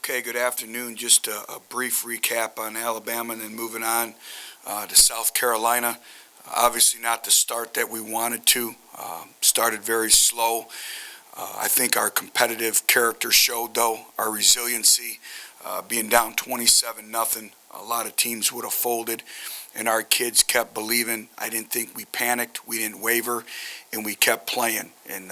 Okay, good afternoon. Just a brief recap on Alabama and then moving on to South Carolina. Obviously not the start that we wanted to. Started very slow. I think our competitive character showed, though, our resiliency. Being down 27-0, a lot of teams would have folded, and our kids kept believing. I didn't think we panicked. We didn't waver, and we kept playing. And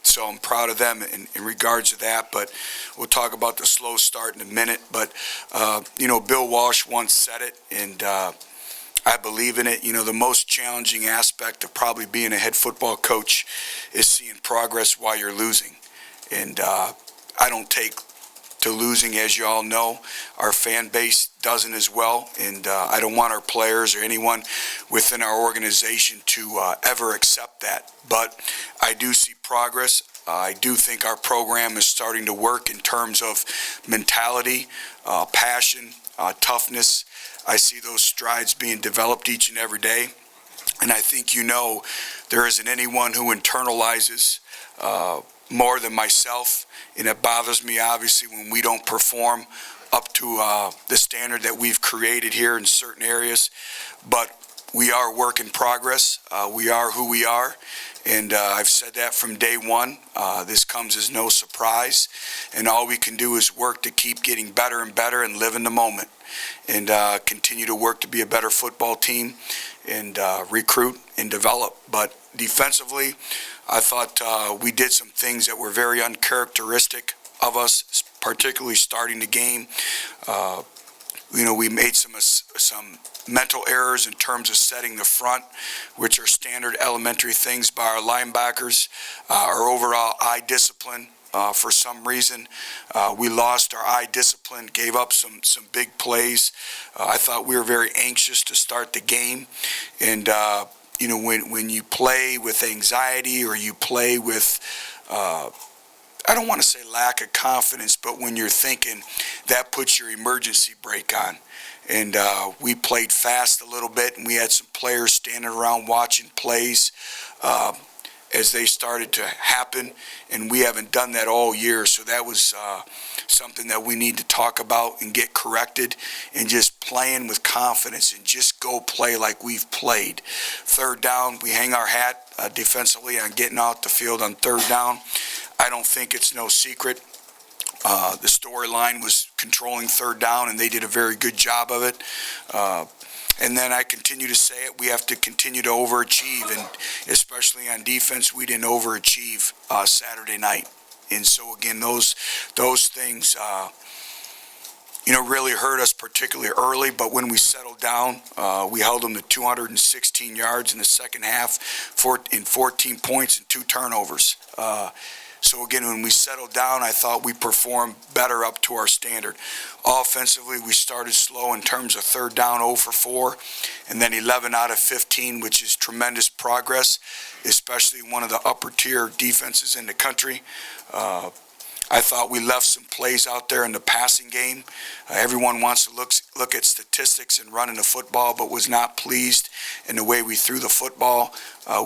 so I'm proud of them in regards to that, but we'll talk about the slow start in a minute. But, Bill Walsh once said it, and I believe in it. The most challenging aspect of probably being a head football coach is seeing progress while you're losing. And I don't take to losing, as you all know. Our fan base doesn't as well, and I don't want our players or anyone within our organization to ever accept that. But I do see progress. I do think our program is starting to work in terms of mentality, passion, toughness. I see those strides being developed each and every day. And I think there isn't anyone who internalizes more than myself. And it bothers me, obviously, when we don't perform up to the standard that we've created here in certain areas. But we are work in progress. We are who we are. And I've said that from day one. This comes as no surprise. And all we can do is work to keep getting better and better and live in the moment. And continue to work to be a better football team and recruit and develop. But defensively, I thought we did some things that were very uncharacteristic of us, particularly starting the game. We made some mental errors in terms of setting the front, which are standard elementary things by our linebackers. Our overall eye discipline, for some reason, we lost our eye discipline, gave up some big plays. I thought we were very anxious to start the game. And, when you play with anxiety or you play with, I don't want to say lack of confidence, but when you're thinking, that puts your emergency brake on. And we played fast a little bit, and we had some players standing around watching plays as they started to happen, and we haven't done that all year. So that was something that we need to talk about and get corrected, and just playing with confidence and just go play like we've played. Third down, we hang our hat defensively on getting out the field on third down. I don't think it's no secret. The storyline was controlling third down, and they did a very good job of it. And then I continue to say it, we have to continue to overachieve, and especially on defense, we didn't overachieve Saturday night. And so, again, those things, really hurt us particularly early, but when we settled down, we held them to 216 yards in the second half, 14 points and 2 turnovers. So again, when we settled down, I thought we performed better up to our standard. Offensively, we started slow in terms of third down, 0 for 4, and then 11 out of 15, which is tremendous progress, especially one of the upper tier defenses in the country. I thought we left some plays out there in the passing game. Everyone wants to look at statistics and running the football, but was not pleased in the way we threw the football.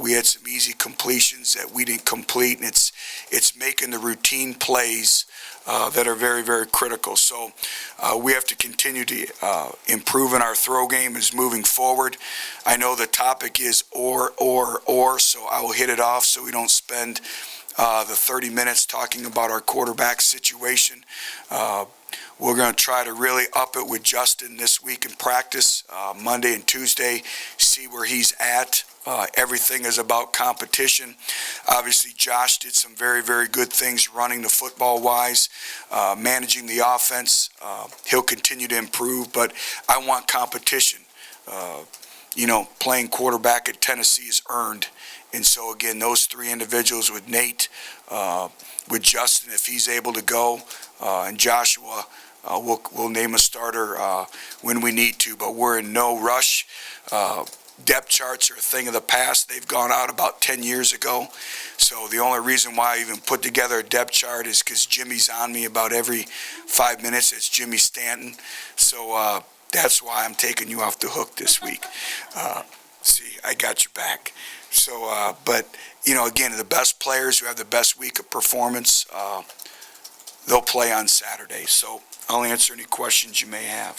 We had some easy completions that we didn't complete, and it's making the routine plays that are very, very critical. So we have to continue to improve in our throw game as moving forward. I know the topic is or, so I will hit it off so we don't spend the 30 minutes talking about our quarterback situation. We're going to try to really up it with Justin this week in practice, Monday and Tuesday, see where he's at. Everything is about competition. Obviously, Josh did some very, very good things running the football-wise, managing the offense. He'll continue to improve, but I want competition. Playing quarterback at Tennessee is earned. And so, again, those 3 individuals with Nate, with Justin, if he's able to go, and Joshua, we'll name a starter when we need to, but we're in no rush. Depth charts are a thing of the past. They've gone out about 10 years ago. So the only reason why I even put together a depth chart is because Jimmy's on me about every 5 minutes. It's Jimmy Stanton. So that's why I'm taking you off the hook this week. See, I got your back. So, but, again, the best players who have the best week of performance, they'll play on Saturday. So I'll answer any questions you may have.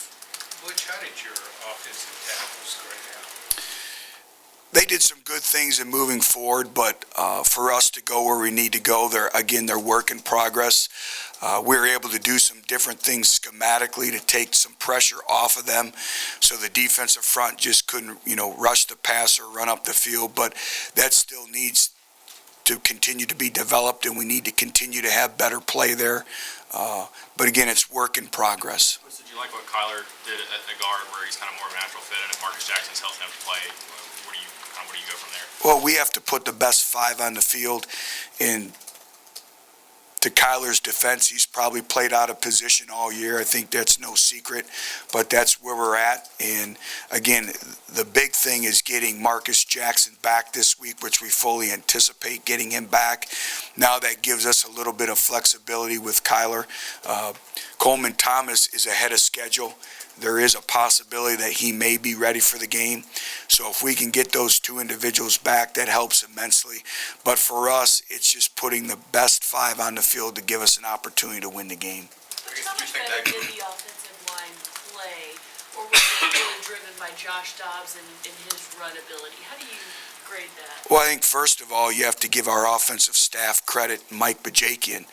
Butch, how did your offensive tackles grade out? They did some good things in moving forward, but for us to go where we need to go, they're work in progress. We were able to do some different things schematically to take some pressure off of them, so the defensive front just couldn't, rush the passer, run up the field. But that still needs to continue to be developed, and we need to continue to have better play there. But again, it's work in progress. Did you like what Kyler did at the guard, where he's kind of more of a natural fit, and if Marcus Jackson's healthy enough to play, where do you go from there? Well, we have to put the best five on the field, and to Kyler's defense, he's probably played out of position all year. I think that's no secret, but that's where we're at. And again, the big thing is getting Marcus Jackson back this week, which we fully anticipate getting him back. Now that gives us a little bit of flexibility with Kyler. Coleman Thomas is ahead of schedule. There is a possibility that he may be ready for the game. So if we can get those two individuals back, that helps immensely. But for us, it's just putting the best five on the field to give us an opportunity to win the game. How much better did the offensive line play, or was it really driven by Josh Dobbs and his run ability? How do you grade that? Well, I think first of all, you have to give our offensive staff credit, Mike Bajakian.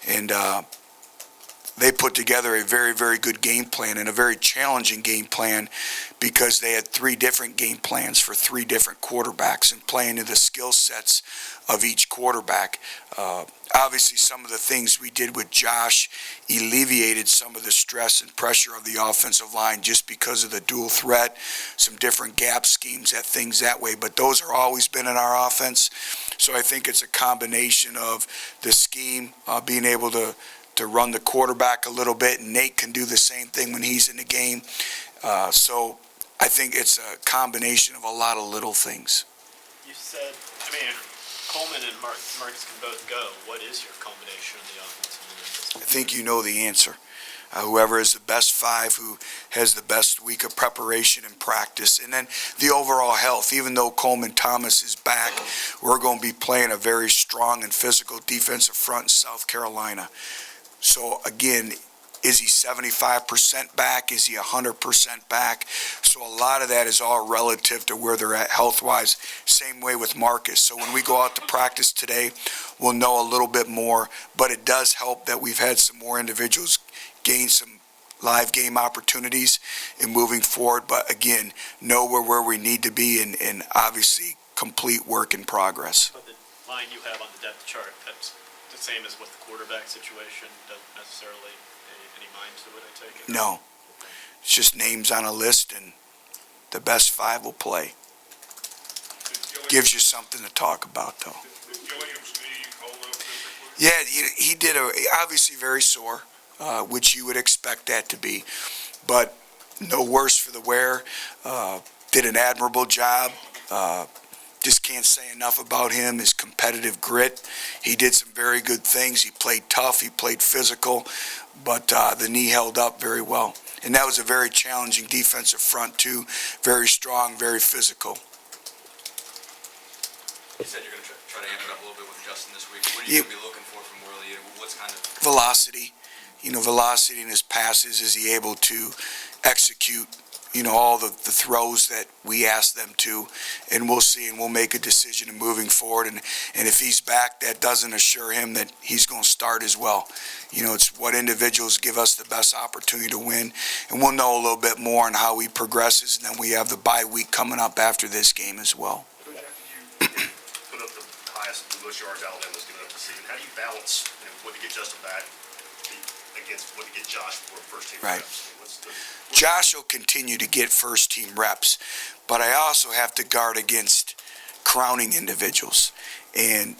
And they put together a very, very good game plan, and a very challenging game plan, because they had three different game plans for three different quarterbacks and playing to the skill sets of each quarterback. Obviously, some of the things we did with Josh alleviated some of the stress and pressure of the offensive line just because of the dual threat, some different gap schemes, things that way. But those are always been in our offense. So I think it's a combination of the scheme, being able to run the quarterback a little bit, and Nate can do the same thing when he's in the game. So I think it's a combination of a lot of little things. You said, if Coleman and Marcus can both go, what is your combination of the offensive line? I think you know the answer. Whoever is the best five, who has the best week of preparation and practice, and then the overall health. Even though Coleman Thomas is back, we're going to be playing a very strong and physical defensive front in South Carolina. So again, is he 75% back? Is he 100% back? So a lot of that is all relative to where they're at health-wise. Same way with Marcus. So when we go out to practice today, we'll know a little bit more. But it does help that we've had some more individuals gain some live game opportunities in moving forward. But again, know where we need to be, and obviously complete work in progress. But the line you have on the depth chart, that's the same as with the quarterback situation, doesn't necessarily any mind to it, I take it? No. It's just names on a list, and the best five will play. Gives you something to talk about, though. Yeah, he did obviously very sore, which you would expect that to be, but no worse for the wear. Did an admirable job. Just can't say enough about him, his competitive grit. He did some very good things. He played tough, he played physical, but the knee held up very well. And that was a very challenging defensive front too, very strong, very physical. You said you're going to try to amp it up a little bit with Justin this week. What are you going to be looking for from Worley? What's kind of... Velocity. Velocity in his passes. Is he able to execute all the throws that we ask them to? And we'll see, and we'll make a decision in moving forward. And if he's back, that doesn't assure him that he's going to start as well. It's what individuals give us the best opportunity to win. And we'll know a little bit more on how he progresses, and then we have the bye week coming up after this game as well. You put up the highest most yards Alabama's given up this season. How do you balance what to get Justin back against what to get Josh for first team reps? Josh will continue to get first team reps, but I also have to guard against crowning individuals. And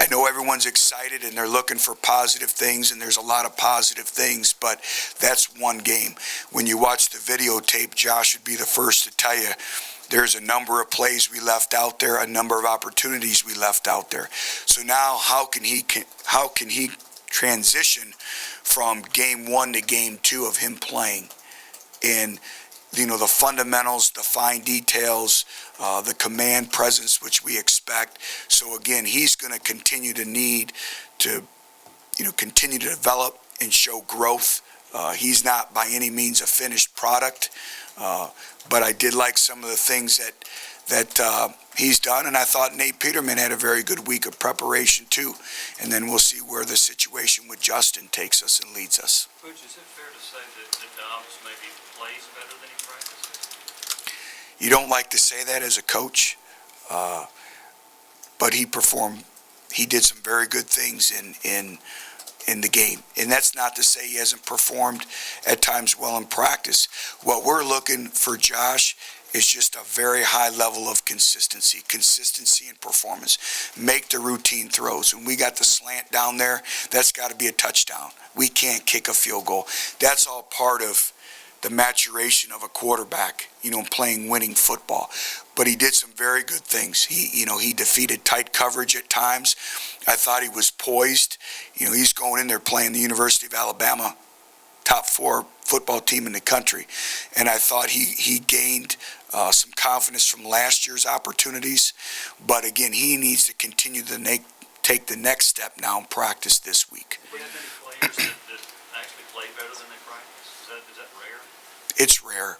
I know everyone's excited and they're looking for positive things, and there's a lot of positive things, but that's one game. When you watch the videotape, Josh would be the first to tell you there's a number of plays we left out there, a number of opportunities we left out there. So now how can he transition from game one to game two of him playing? And the fundamentals, the fine details, the command presence which we expect. So again, he's going to continue to need to continue to develop and show growth. He's not by any means a finished product, but I did like some of the things that he's done, and I thought Nate Peterman had a very good week of preparation too. And then we'll see where the situation with Justin takes us and leads us. Coach, is it fair to say that Dobbs maybe plays better than he practices? You don't like to say that as a coach, but he performed. He did some very good things in the game, and that's not to say he hasn't performed at times well in practice. What we're looking for Josh is just a very high level of consistency in performance. Make the routine throws. When we got the slant down there, that's got to be a touchdown. We can't kick a field goal. That's all part of the maturation of a quarterback, playing winning football. But he did some very good things. He defeated tight coverage at times. I thought he was poised. He's going in there playing the University of Alabama, top 4 football team in the country. And I thought he gained some confidence from last year's opportunities. But again, he needs to continue to take the next step now in practice this week. Do we have any players that actually play better than they practice? Is that rare? It's rare.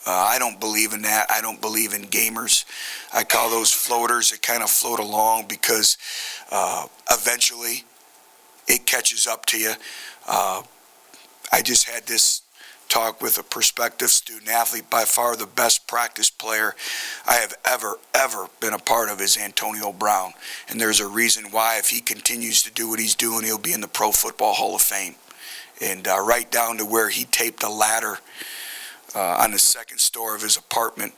I don't believe in that. I don't believe in gamers. I call those floaters that kind of float along because eventually it catches up to you. I just had this talk with a prospective student athlete. By far the best practice player I have ever been a part of is Antonio Brown. And there's a reason why. If he continues to do what he's doing, he'll be in the Pro Football Hall of Fame. And right down to where he taped a ladder on the second story of his apartment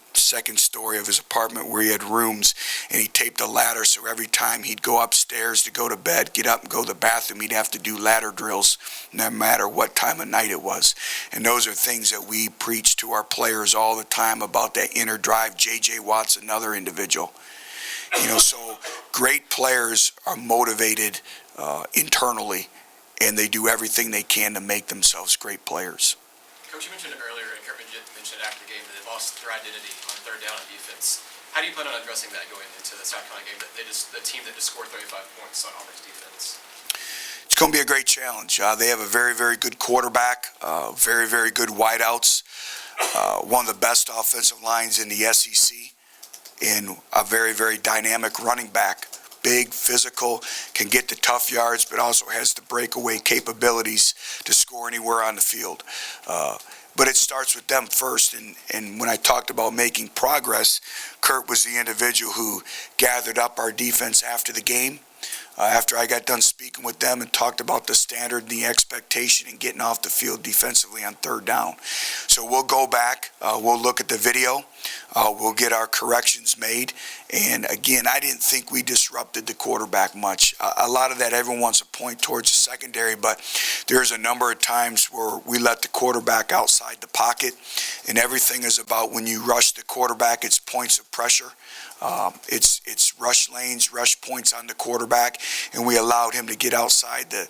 where he had rooms, and he taped a ladder so every time he'd go upstairs to go to bed, get up and go to the bathroom, he'd have to do ladder drills no matter what time of night it was. And those are things that we preach to our players all the time about that inner drive. J.J. Watt's another individual. So great players are motivated internally, and they do everything they can to make themselves great players. Coach, you mentioned earlier, and Kurt mentioned after the game, that they've lost their identity on third down on defense. How do you plan on addressing that going into the South Carolina game? The team that just scored 35 points on Auburn's defense. It's going to be a great challenge. They have a very, very good quarterback, very, very good wideouts, one of the best offensive lines in the SEC, and a very, very dynamic running back. Big, physical, can get the tough yards, but also has the breakaway capabilities to score anywhere on the field. But it starts with them first, and when I talked about making progress, Kurt was the individual who gathered up our defense after the game. After I got done speaking with them and talked about the standard and the expectation and getting off the field defensively on third down. So we'll go back, we'll look at the video, we'll get our corrections made. And again, I didn't think we disrupted the quarterback much. A lot of that, everyone wants to point towards the secondary, but there's a number of times where we let the quarterback outside the pocket, and everything is about when you rush the quarterback, it's points of pressure. It's rush lanes, rush points on the quarterback, and we allowed him to get outside the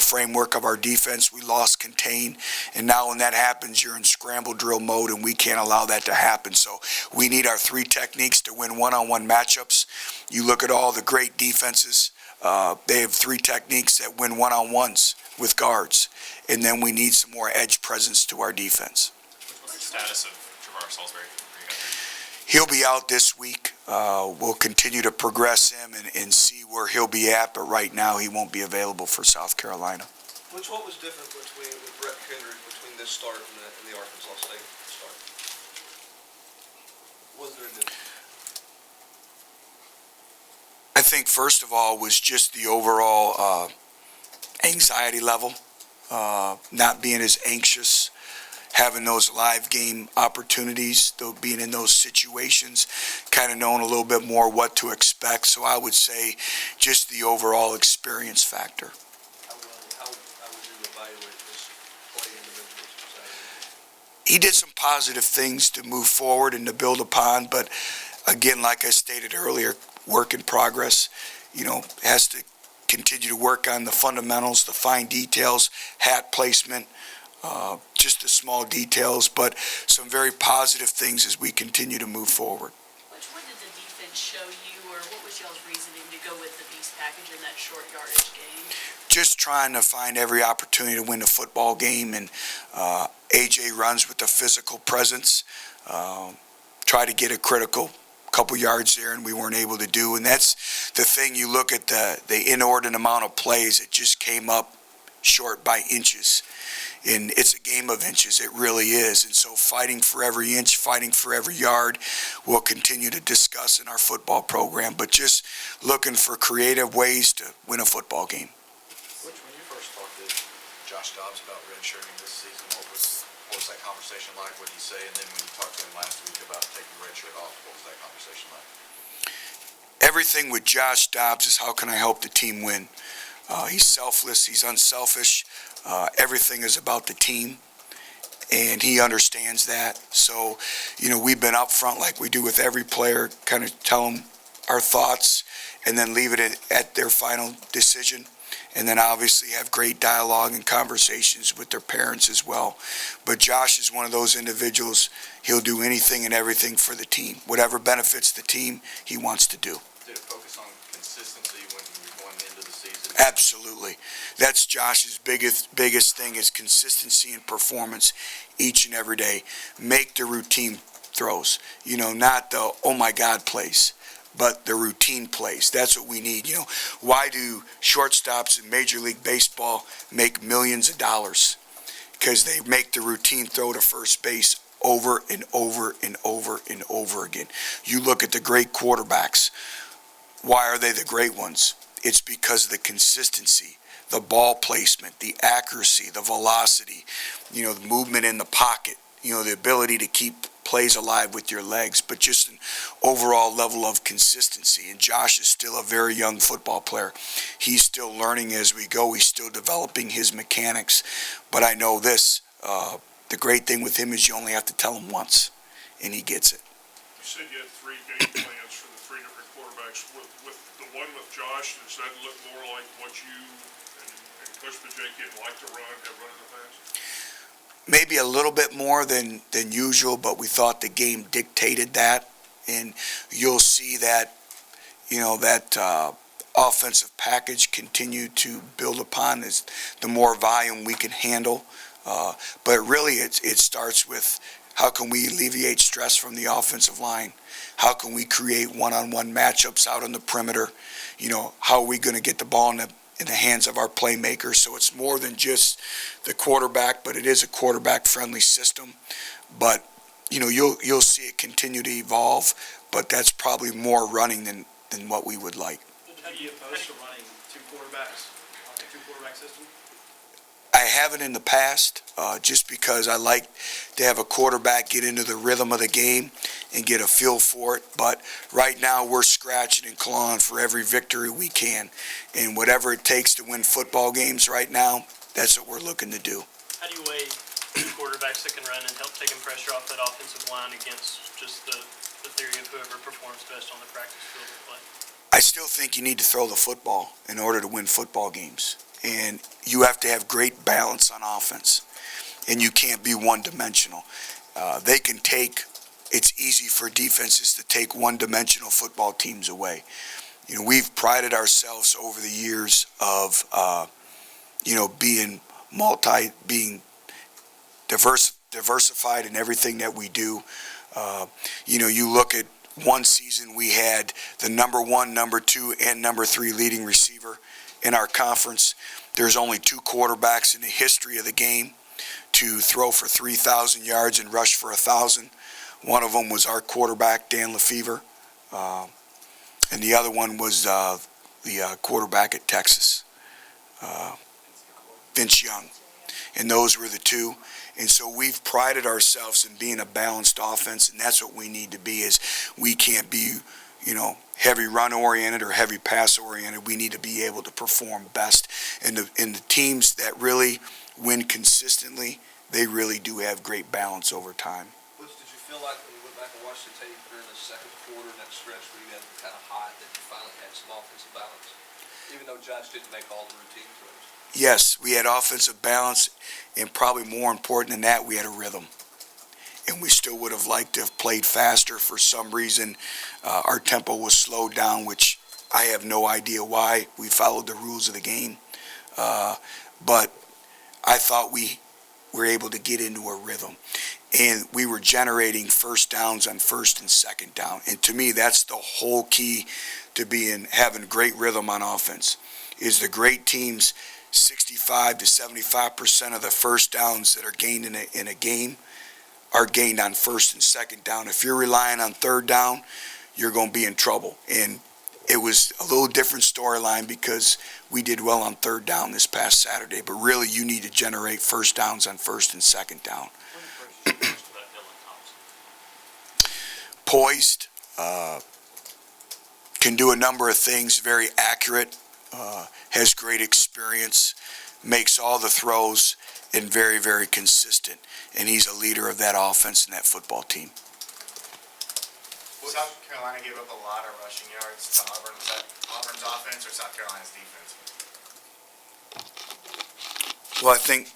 framework of our defense. We lost contain, and now when that happens, you're in scramble drill mode, and we can't allow that to happen. So we need our 3 techniques to win one-on-one matchups. You look at all the great defenses, they have 3 techniques that win one-on-ones with guards, and then we need some more edge presence to our defense. What's the status of Travar Salisbury? He'll be out this week. We'll continue to progress him and see where he'll be at, but right now he won't be available for South Carolina. What was different with Brett Kendrick between this start and the Arkansas State start? Was there a difference? I think first of all was just the overall anxiety level, not being as anxious, having those live game opportunities, though being in those situations, kind of knowing a little bit more what to expect. So I would say just the overall experience factor. How would you evaluate this play individually? He did some positive things to move forward and to build upon, but again, like I stated earlier, work in progress, has to continue to work on the fundamentals, the fine details, hat placement, just the small details, but some very positive things as we continue to move forward. Butch, what did the defense show you, or what was y'all's reasoning to go with the beast package in that short yardage game? just trying to find every opportunity to win a football game, and AJ runs with a physical presence. Try to get a critical couple yards there, and we weren't able to do. And that's the thing. You look at the inordinate amount of plays. It just came up short by inches. And it's a game of inches. It really is. And so fighting for every inch, fighting for every yard, we'll continue to discuss in our football program. But just looking for creative ways to win a football game. Butch, when you first talked to Josh Dobbs about redshirting this season, what was that conversation like? What did he say? And then when you talked to him last week about taking redshirt off, what was that conversation like? Everything with Josh Dobbs is how can I help the team win? He's selfless. He's unselfish. Everything is about the team, and he understands that. So, we've been up front like we do with every player, kind of tell them our thoughts, and then leave it at their final decision. And then obviously have great dialogue and conversations with their parents as well. But Josh is one of those individuals, he'll do anything and everything for the team. Whatever benefits the team, he wants to do. Did it focus on consistency when you were going into the season? Absolutely. That's Josh's biggest thing is consistency and performance each and every day. Make the routine throws, not the oh my God plays, but the routine plays. That's what we need. Why do shortstops in Major League Baseball make millions of dollars? Because they make the routine throw to first base over and over and over and over again. You look at the great quarterbacks. Why are they the great ones? It's because of the consistency, the ball placement, the accuracy, the velocity, the movement in the pocket, the ability to keep plays alive with your legs, but just an overall level of consistency. And Josh is still a very young football player. He's still learning as we go. He's still developing his mechanics. But I know this, the great thing with him is you only have to tell him once, and he gets it. You said you had 3 game plans for the 3 different quarterbacks. With the one with Josh, does that look more like what you and Coach Bajake like to have run in the past? Maybe a little bit more than usual, but we thought the game dictated that. And you'll see that, that offensive package continue to build upon as the more volume we can handle. But really it starts with how can we alleviate stress from the offensive line? How can we create one-on-one matchups out on the perimeter? How are we going to get the ball in the hands of our playmakers? So it's more than just the quarterback, but it is a quarterback-friendly system. But you'll see it continue to evolve, but that's probably more running than what we would like. How do you oppose to running 2 quarterbacks on a 2-quarterback system? I haven't in the past, just because I like to have a quarterback get into the rhythm of the game and get a feel for it. But right now we're scratching and clawing for every victory we can. And whatever it takes to win football games right now, that's what we're looking to do. How do you weigh 2 quarterbacks that can run and help taking pressure off that offensive line against just the theory of whoever performs best on the practice field of play? I still think you need to throw the football in order to win football games. And you have to have great balance on offense. And you can't be one-dimensional. It's easy for defenses to take one-dimensional football teams away. We've prided ourselves over the years of, being diversified in everything that we do. You look at one season we had the number 1, number 2, and number 3 leading receiver in our conference. There's only 2 quarterbacks in the history of the game to throw for 3,000 yards and rush for 1,000. One of them was our quarterback, Dan Lefevre, and the other one was the quarterback at Texas, Vince Young. And those were the 2. And so we've prided ourselves in being a balanced offense, and that's what we need to be. Is we can't be, heavy run-oriented or heavy pass-oriented. We need to be able to perform best. And the teams that really win consistently, they really do have great balance over time. Butch, did you feel like when you went back and watched the tape during the second quarter, that stretch where you got kind of hot, that you finally had some offensive balance, even though Josh didn't make all the routine throws? Yes, we had offensive balance, and probably more important than that, we had a rhythm. And we still would have liked to have played faster. For some reason, our tempo was slowed down, which I have no idea why. We followed the rules of the game. but I thought we were able to get into a rhythm. And we were generating first downs on first and second down. And to me, that's the whole key to having great rhythm on offense, is the great teams, 65 to 75% of the first downs that are gained in a game are gained on first and second down. If you're relying on third down, you're going to be in trouble. And it was a little different storyline because we did well on third down this past Saturday, but really you need to generate first downs on first and second down. Poised, can do a number of things, very accurate, has great experience, makes all the throws, and very, very consistent. And he's a leader of that offense and that football team. South Carolina gave up a lot of rushing yards to Auburn. Was that Auburn's offense or South Carolina's defense? Well, I think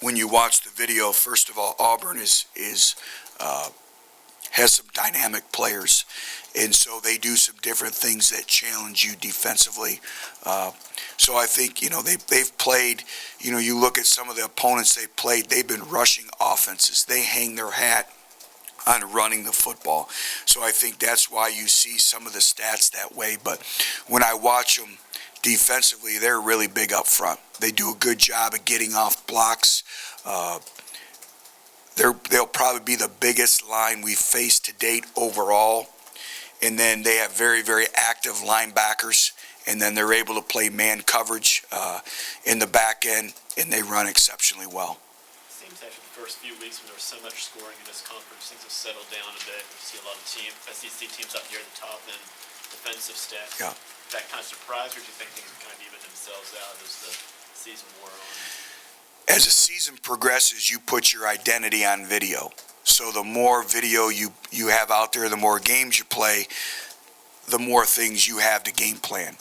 when you watch the video, first of all, Auburn has some dynamic players, and so they do some different things that challenge you defensively. So I think, they've played, you look at some of the opponents they played, they've been rushing offenses. They hang their hat on running the football. So I think that's why you see some of the stats that way. But when I watch them defensively, they're really big up front. They do a good job of getting off blocks. They'll probably be the biggest line we've faced to date overall. And then they have very, very active linebackers. And then they're able to play man coverage in the back end, and they run exceptionally well. Seems after the first few weeks when there was so much scoring in this conference, things have settled down a bit. You see a lot of SEC teams up near the top in defensive stats. Yeah. Did that kind of surprise, or do you think things kind of even themselves out as the season wore on? As the season progresses, you put your identity on video. So the more video you have out there, the more games you play, the more things you have to game plan.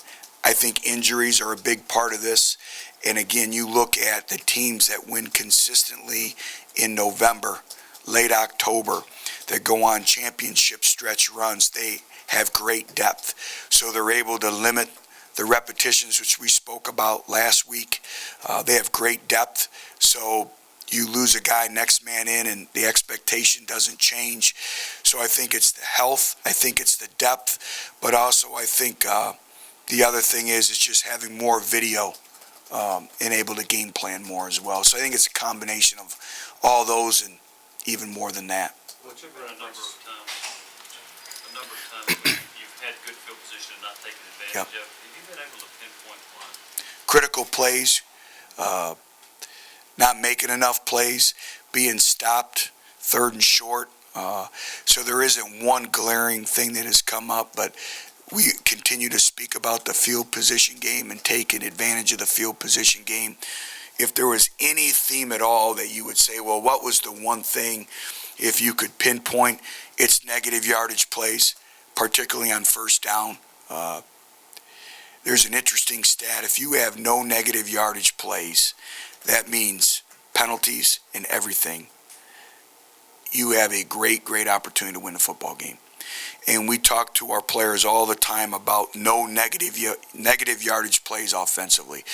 I think injuries are a big part of this. And again, you look at the teams that win consistently in November, late October, that go on championship stretch runs. They have great depth. So they're able to limit the repetitions, which we spoke about last week. They have great depth. So you lose a guy next man in and the expectation doesn't change. So I think it's the health, I think it's the depth, but also I think the other thing is just having more video and able to game plan more as well. So I think it's a combination of all those and even more than that. A number of times when you've had good field position and not taken advantage of, have you been able to pinpoint why? Critical plays, not making enough plays, being stopped, third and short. So there isn't one glaring thing that has come up, but we continue to speak about the field position game and taking advantage of the field position game. If there was any theme at all that you would say, well, what was the one thing, if you could pinpoint, it's negative yardage plays, particularly on first down. There's an interesting stat. If you have no negative yardage plays, that means penalties and everything. You have a great, great opportunity to win a football game. And we talk to our players all the time about no negative yardage plays offensively.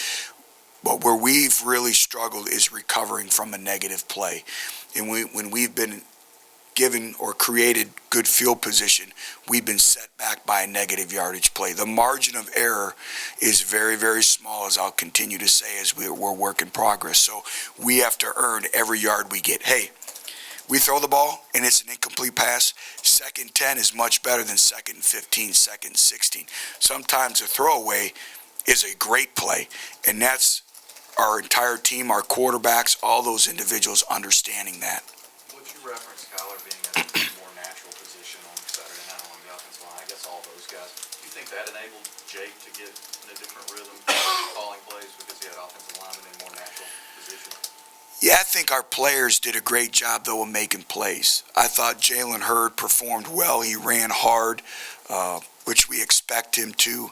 But where we've really struggled is recovering from a negative play. And when we've been given or created good field position, we've been set back by a negative yardage play. The margin of error is very, very small, as I'll continue to say, as we're work in progress. So we have to earn every yard we get. Hey, we throw the ball and it's an incomplete pass. Second 10 is much better than second 15, second 16. Sometimes a throwaway is a great play, and that's our entire team, our quarterbacks, all those individuals understanding that. Would you reference Kyler being in a more natural position on Saturday night along the offensive line? I guess all those guys. Do you think that enabled Jake to get in a different rhythm, calling plays, because he had offensive linemen in more natural position? Yeah, I think our players did a great job, though, of making plays. I thought Jalen Hurd performed well. He ran hard, which we expect him to.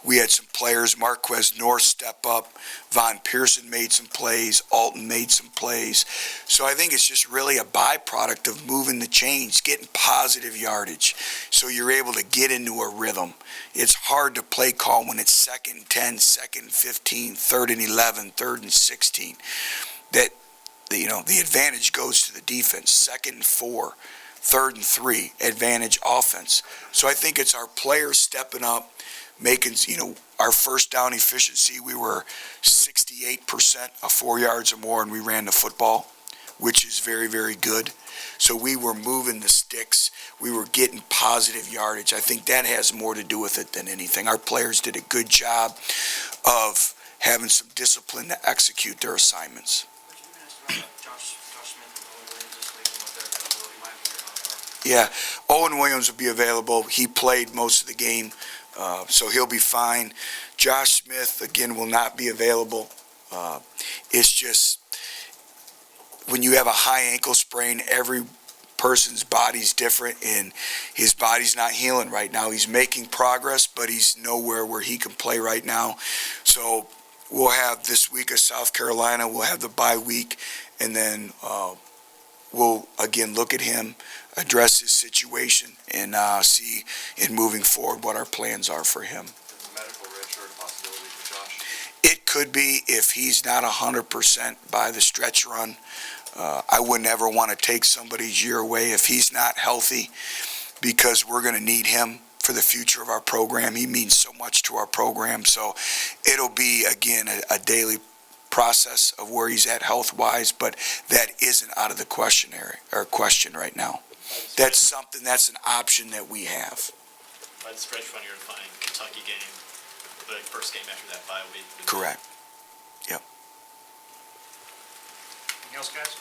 We had some players, Marquez North step up, Von Pearson made some plays, Alton made some plays. So I think it's just really a byproduct of moving the chains, getting positive yardage. So you're able to get into a rhythm. It's hard to play call when it's 2nd and 10, 2nd and 15, 3rd and 11, 3rd and 16. The advantage goes to the defense. 2nd and 4, 3rd and 3, advantage offense. So I think it's our players stepping up, making, our first down efficiency, we were 68% of 4 yards or more, and we ran the football, which is very, very good. So we were moving the sticks. We were getting positive yardage. I think that has more to do with it than anything. Our players did a good job of having some discipline to execute their assignments. Yeah, Owen Williams will be available. He played most of the game, so he'll be fine. Josh Smith, again, will not be available. It's just, when you have a high ankle sprain, every person's body's different, and his body's not healing right now. He's making progress, but he's nowhere where he can play right now. So we'll have this week of South Carolina, we'll have the bye week, and then we'll, again, look at him, address his situation, and see, in moving forward, what our plans are for him. Is the medical redshirt a possibility for Josh? It could be if he's not 100% by the stretch run. I wouldn't ever want to take somebody's year away if he's not healthy, because we're going to need him for the future of our program. He means so much to our program. So it'll be, again, a daily process of where he's at health-wise, but that isn't out of the question right now. That's an option that we have. By the stretch run, you're defining Kentucky game, the first game after that bye week. Correct. Anything else, guys?